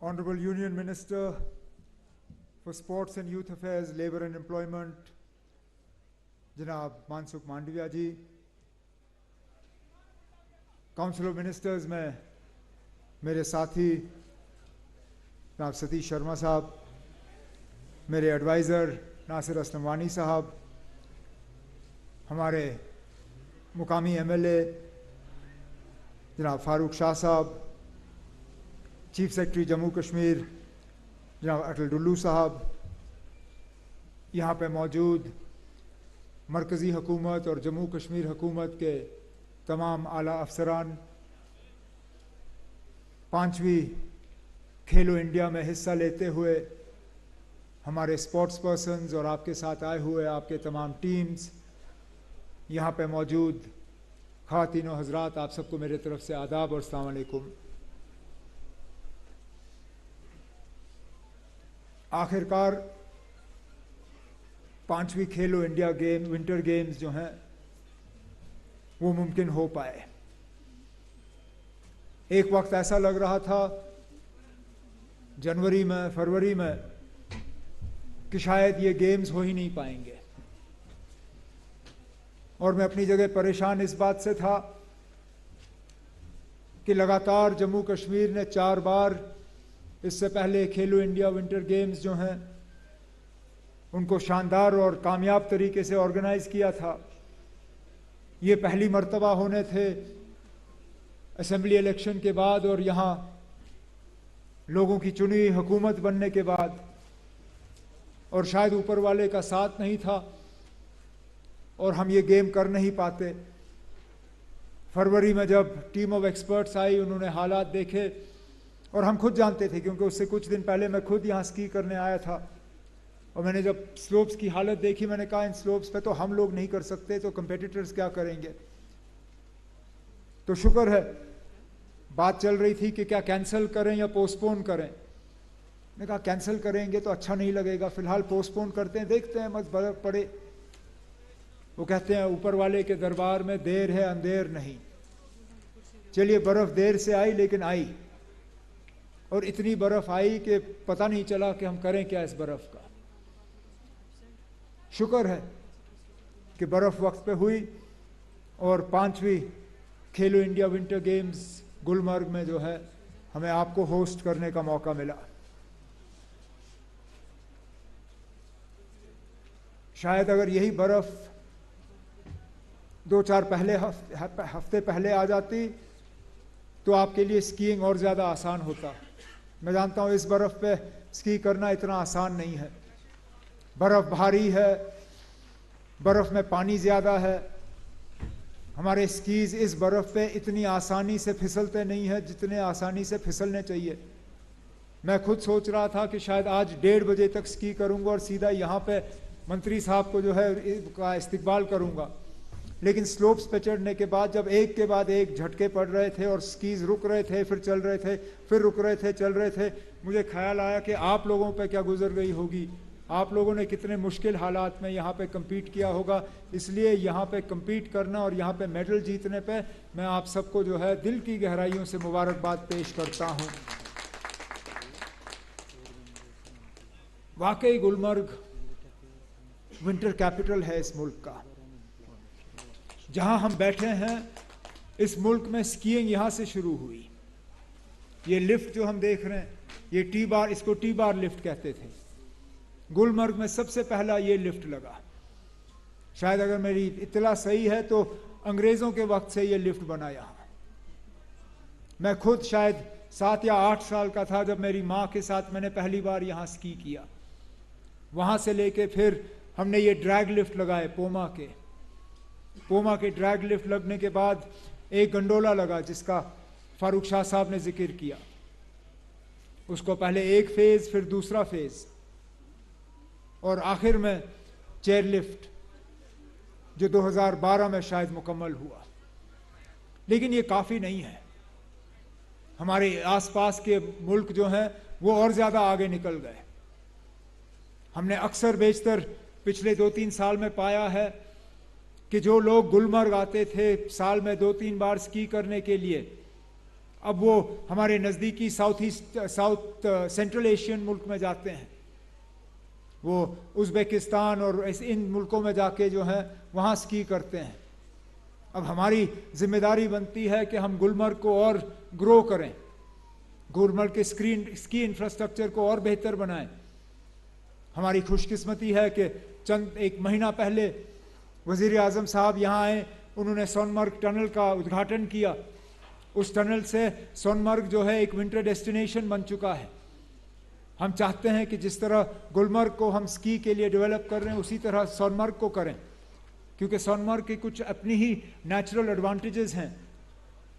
Honorable Union Minister for Sports and Youth Affairs, Labour and Employment, जनाब मानसुख मांडविया जी, council of ministers में मेरे साथी जनाब सतीश शर्मा साहब, मेरे एडवाइज़र नासिर असलम साहब, हमारे मुकामी MLA जनाब फारूक शाह साहब, चीफ सेक्रेटरी जम्मू कश्मीर जनाब अटल डुल्लू साहब, यहाँ पे मौजूद मरकज़ी हुकूमत और जम्मू कश्मीर हुकूमत के तमाम आला अफसरान, 5वीं खेलो इंडिया में हिस्सा लेते हुए हमारे स्पोर्ट्स पर्सन्स और आपके साथ आए हुए आपके तमाम टीम्स, यहाँ पे मौजूद ख़वातीन व हज़रात, आप सबको मेरे तरफ से आदाब और अस्सलाम वालेकुम। आखिरकार 5वीं खेलो इंडिया विंटर गेम्स जो हैं वो मुमकिन हो पाए। एक वक्त ऐसा लग रहा था जनवरी में, फरवरी में कि शायद ये गेम्स हो ही नहीं पाएंगे, और मैं अपनी जगह परेशान इस बात से था कि लगातार जम्मू कश्मीर ने 4 बार इससे पहले खेलो इंडिया विंटर गेम्स जो हैं उनको शानदार और कामयाब तरीके से ऑर्गेनाइज किया था। ये पहली मर्तबा होने थे असेंबली इलेक्शन के बाद और यहाँ लोगों की चुनी हुई हुकूमत बनने के बाद, और शायद ऊपर वाले का साथ नहीं था और हम ये गेम कर नहीं पाते। फरवरी में जब टीम ऑफ एक्सपर्ट्स आई, उन्होंने हालात देखे और हम खुद जानते थे, क्योंकि उससे कुछ दिन पहले मैं खुद यहाँ स्की करने आया था और मैंने जब स्लोप्स की हालत देखी, मैंने कहा इन स्लोप्स पे तो हम लोग नहीं कर सकते, तो कंपेटिटर्स क्या करेंगे। तो शुक्र है, बात चल रही थी कि क्या कैंसिल करें या पोस्टपोन करें। मैंने कहा कैंसिल करेंगे तो अच्छा नहीं लगेगा, फिलहाल पोस्टपोन करते हैं, देखते हैं मत बर्फ पड़े। वो कहते हैं ऊपर वाले के दरबार में देर है अंधेर नहीं। चलिए, बर्फ देर से आई लेकिन आई, और इतनी बर्फ आई कि पता नहीं चला कि हम करें क्या इस बर्फ का। शुक्र है कि बर्फ वक्त पे हुई और 5वीं खेलो इंडिया विंटर गेम्स गुलमर्ग में जो है हमें आपको होस्ट करने का मौका मिला। शायद अगर यही बर्फ 2-4 हफ्ते पहले आ जाती तो आपके लिए स्कीइंग और ज़्यादा आसान होता। मैं जानता हूँ इस बर्फ पे स्की करना इतना आसान नहीं है। बर्फ भारी है, बर्फ में पानी ज़्यादा है, हमारे स्कीज इस बर्फ पे इतनी आसानी से फिसलते नहीं हैं जितने आसानी से फिसलने चाहिए। मैं खुद सोच रहा था कि शायद आज 1:30 बजे तक स्की करूंगा और सीधा यहाँ पे मंत्री साहब को जो है का इस्तकबाल करूंगा, लेकिन स्लोप्स पे चढ़ने के बाद जब एक के बाद एक झटके पड़ रहे थे और स्कीज रुक रहे थे, फिर चल रहे थे, फिर रुक रहे थे, चल रहे थे, मुझे ख्याल आया कि आप लोगों पे क्या गुजर गई होगी, आप लोगों ने कितने मुश्किल हालात में यहाँ पे कम्पीट किया होगा। इसलिए यहाँ पे कम्पीट करना और यहाँ पे मेडल जीतने पे मैं आप सबको जो है दिल की गहराइयों से मुबारकबाद पेश करता हूँ। वाकई गुलमर्ग विंटर कैपिटल है इस मुल्क का। जहाँ हम बैठे हैं इस मुल्क में स्कीइंग यहाँ से शुरू हुई। ये लिफ्ट जो हम देख रहे हैं, ये T-बार, इसको T-बार लिफ्ट कहते थे। गुलमर्ग में सबसे पहला ये लिफ्ट लगा। शायद अगर मेरी इत्तला सही है तो अंग्रेज़ों के वक्त से ये लिफ्ट बना यहाँ। मैं खुद शायद 7 या 8 साल का था जब मेरी माँ के साथ मैंने पहली बार यहाँ स्की किया। वहाँ से लेके फिर हमने ये ड्रैग लिफ्ट लगाए पोमा के ड्रैग लिफ्ट लगने के बाद एक गंडोला लगा जिसका फारूक शाह साहब ने जिक्र किया। उसको पहले एक फेज़, फिर दूसरा फेज़, और आखिर में चेयर लिफ्ट जो 2012 में शायद मुकम्मल हुआ। लेकिन ये काफ़ी नहीं है। हमारे आसपास के मुल्क जो हैं वो और ज़्यादा आगे निकल गए। हमने अक्सर बेशतर पिछले 2-3 साल में पाया है कि जो लोग गुलमर्ग आते थे साल में 2-3 बार स्की करने के लिए, अब वो हमारे नज़दीकी साउथ सेंट्रल एशियन मुल्क में जाते हैं, वो उज़्बेकिस्तान और इन मुल्कों में जाके जो है वहाँ स्की करते हैं। अब हमारी जिम्मेदारी बनती है कि हम गुलमर्ग को और ग्रो करें, गुलमर्ग के स्की इंफ्रास्ट्रक्चर को और बेहतर बनाएं। हमारी खुशकिस्मती है कि एक महीना पहले वज़ीर आज़म साहब यहाँ आए, उन्होंने सोनमर्ग टनल का उद्घाटन किया। उस टनल से सोनमर्ग जो है एक विंटर डेस्टिनेशन बन चुका है। हम चाहते हैं कि जिस तरह गुलमर्ग को हम स्की के लिए डेवलप कर रहे हैं उसी तरह सोनमर्ग को करें, क्योंकि सोनमर्ग की कुछ अपनी ही नेचुरल एडवांटेजेस हैं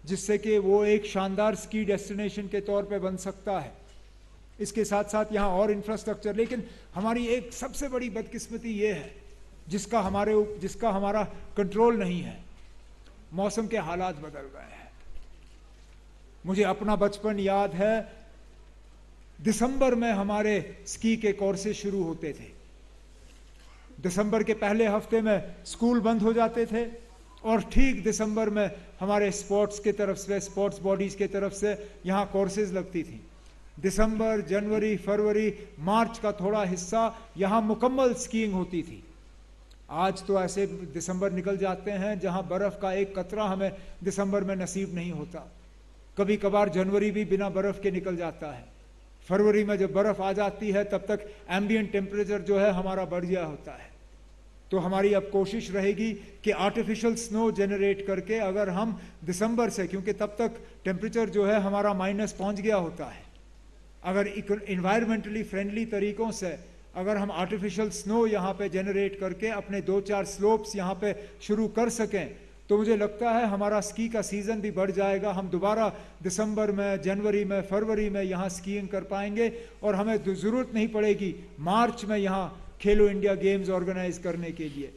जिससे कि वो एक शानदार स्की डेस्टिनेशन के तौर पे बन सकता है। इसके साथ साथ यहाँ और इंफ्रास्ट्रक्चर, लेकिन हमारी एक सबसे बड़ी बदकिस्मती ये है जिसका हमारा कंट्रोल नहीं है, मौसम के हालात बदल गए हैं। मुझे अपना बचपन याद है, दिसंबर में हमारे स्की के कोर्सेज शुरू होते थे। दिसंबर के पहले हफ्ते में स्कूल बंद हो जाते थे और ठीक दिसंबर में हमारे स्पोर्ट्स बॉडीज के तरफ से यहाँ कोर्सेज लगती थी। दिसंबर, जनवरी, फरवरी, मार्च का थोड़ा हिस्सा यहाँ मुकम्मल स्कीइंग होती थी। आज तो ऐसे दिसंबर निकल जाते हैं जहाँ बर्फ़ का एक कतरा हमें दिसंबर में नसीब नहीं होता। कभी कभार जनवरी भी बिना बर्फ़ के निकल जाता है। फरवरी में जब बर्फ़ आ जाती है तब तक एम्बिएंट टेम्परेचर जो है हमारा बढ़ गया होता है। तो हमारी अब कोशिश रहेगी कि आर्टिफिशियल स्नो जनरेट करके अगर हम दिसंबर से, क्योंकि तब तक टेम्परेचर जो है हमारा माइनस पहुंच गया होता है, अगर इन्वायरमेंटली फ्रेंडली तरीकों से अगर हम आर्टिफिशियल स्नो यहाँ पे जनरेट करके अपने 2-4 स्लोप्स यहाँ पे शुरू कर सकें तो मुझे लगता है हमारा स्की का सीज़न भी बढ़ जाएगा। हम दोबारा दिसंबर में, जनवरी में, फरवरी में यहाँ स्कीइंग कर पाएंगे और हमें ज़रूरत नहीं पड़ेगी मार्च में यहाँ खेलो इंडिया गेम्स ऑर्गेनाइज करने के लिए।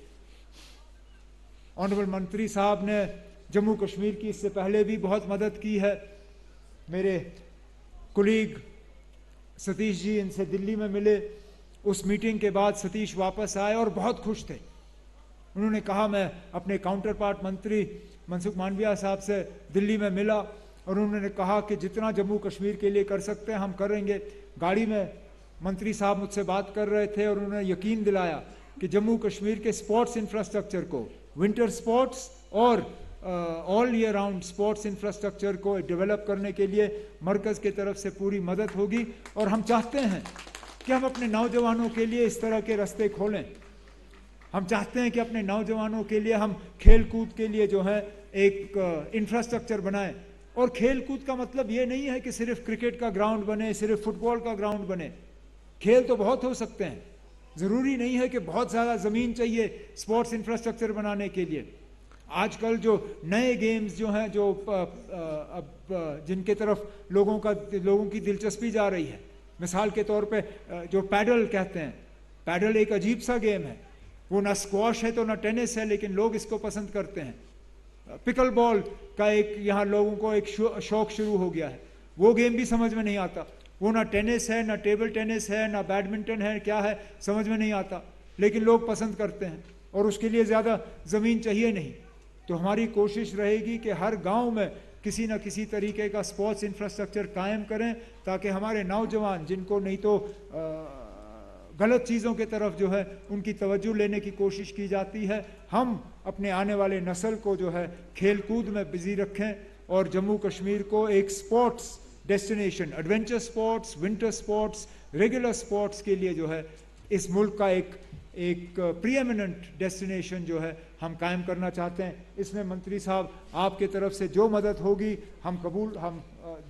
ऑनरेबल मंत्री साहब ने जम्मू कश्मीर की इससे पहले भी बहुत मदद की है। मेरे कुलीग सतीश जी इनसे दिल्ली में मिले, उस मीटिंग के बाद सतीश वापस आए और बहुत खुश थे। उन्होंने कहा, मैं अपने काउंटर पार्ट मंत्री मनसुख मांडविया साहब से दिल्ली में मिला और उन्होंने कहा कि जितना जम्मू कश्मीर के लिए कर सकते हैं हम करेंगे। गाड़ी में मंत्री साहब मुझसे बात कर रहे थे और उन्होंने यकीन दिलाया कि जम्मू कश्मीर के स्पोर्ट्स इंफ्रास्ट्रक्चर को, विंटर स्पोर्ट्स और all year round sports infrastructure को डेवलप करने के लिए मरकज़ की तरफ से पूरी मदद होगी। और हम चाहते हैं कि हम अपने नौजवानों के लिए इस तरह के रास्ते खोलें। हम चाहते हैं कि अपने नौजवानों के लिए हम खेल कूद के लिए जो है एक इंफ्रास्ट्रक्चर बनाएं। और खेल कूद का मतलब ये नहीं है कि सिर्फ क्रिकेट का ग्राउंड बने, सिर्फ फुटबॉल का ग्राउंड बने। खेल तो बहुत हो सकते हैं, ज़रूरी नहीं है कि बहुत ज़्यादा ज़मीन चाहिए स्पोर्ट्स इंफ्रास्ट्रक्चर बनाने के लिए। आजकल जो नए गेम्स जो हैं, जो अब जिनके तरफ लोगों की दिलचस्पी जा रही है, मिसाल के तौर पे जो पैडल कहते हैं, पैडल एक अजीब सा गेम है, वो ना स्क्वॉश है तो ना टेनिस है, लेकिन लोग इसको पसंद करते हैं। पिकल बॉल का एक यहाँ लोगों को एक शौक शुरू हो गया है, वो गेम भी समझ में नहीं आता। वो ना टेनिस है, ना टेबल टेनिस है, ना बैडमिंटन है, क्या है समझ में नहीं आता, लेकिन लोग पसंद करते हैं और उसके लिए ज़्यादा ज़मीन चाहिए नहीं। तो हमारी कोशिश रहेगी कि हर गांव में किसी न किसी तरीके का स्पोर्ट्स इंफ्रास्ट्रक्चर कायम करें ताकि हमारे नौजवान, जिनको नहीं तो गलत चीज़ों के तरफ जो है उनकी तवज्जो लेने की कोशिश की जाती है, हम अपने आने वाले नस्ल को जो है खेल कूद में बिजी रखें और जम्मू कश्मीर को एक sports destination, adventure sports, winter sports, regular sports के लिए जो है इस मुल्क का एक प्रीएमिनेंट डेस्टिनेशन जो है हम कायम करना चाहते हैं। इसमें मंत्री साहब आपके तरफ से जो मदद होगी हम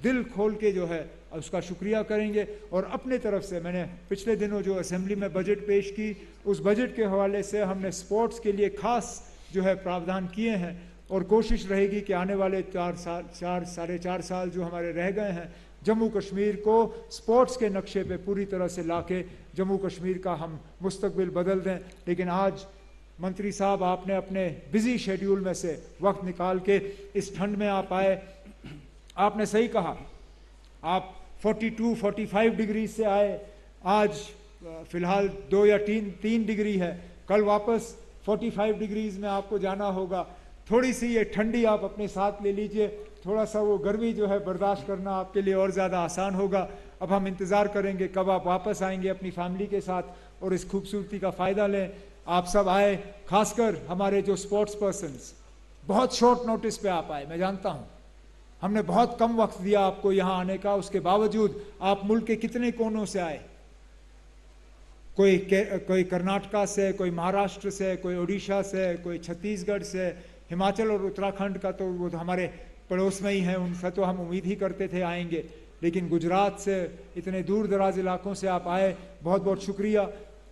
दिल खोल के जो है उसका शुक्रिया करेंगे। और अपने तरफ से मैंने पिछले दिनों जो असेंबली में बजट पेश की, उस बजट के हवाले से हमने स्पोर्ट्स के लिए खास जो है प्रावधान किए हैं और कोशिश रहेगी कि आने वाले 4-4.5 साल जो हमारे रह गए हैं, जम्मू कश्मीर को स्पोर्ट्स के नक्शे पे पूरी तरह से लाके जम्मू कश्मीर का हम मुस्तकबिल बदल दें। लेकिन आज मंत्री साहब आपने अपने बिजी शेड्यूल में से वक्त निकाल के इस ठंड में आप आए। आपने सही कहा, आप 42-45 डिग्री से आए, आज फिलहाल 2 या 3 डिग्री है, कल वापस 45 डिग्रीज में आपको जाना होगा। थोड़ी सी ये ठंडी आप अपने साथ ले लीजिए थोड़ा सा वो गर्मी जो है बर्दाश्त करना आपके लिए और ज़्यादा आसान होगा। अब हम इंतज़ार करेंगे कब आप वापस आएंगे अपनी फैमिली के साथ और इस खूबसूरती का फ़ायदा लें। आप सब आए, खासकर हमारे जो स्पोर्ट्स पर्सन्स, बहुत शॉर्ट नोटिस पे आप आए, मैं जानता हूँ हमने बहुत कम वक्त दिया आपको यहाँ आने का, उसके बावजूद आप मुल्क के कितने कोनों से आए, कोई कर्नाटका से, कोई महाराष्ट्र से, कोई उड़ीसा से, कोई छत्तीसगढ़ से, हिमाचल और उत्तराखंड का तो वो तो हमारे पड़ोस में ही हैं, उनसे तो हम उम्मीद ही करते थे आएंगे, लेकिन गुजरात से, इतने दूर दराज इलाकों से आप आए, बहुत बहुत शुक्रिया।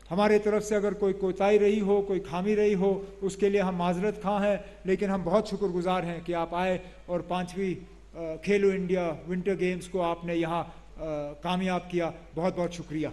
हमारे तरफ से अगर कोई कोताही रही हो, कोई खामी रही हो, उसके लिए हम माजरत खां हैं, लेकिन हम बहुत शुक्रगुजार हैं कि आप आए और 5वीं खेलो इंडिया विंटर गेम्स को आपने यहाँ कामयाब किया। बहुत बहुत शुक्रिया।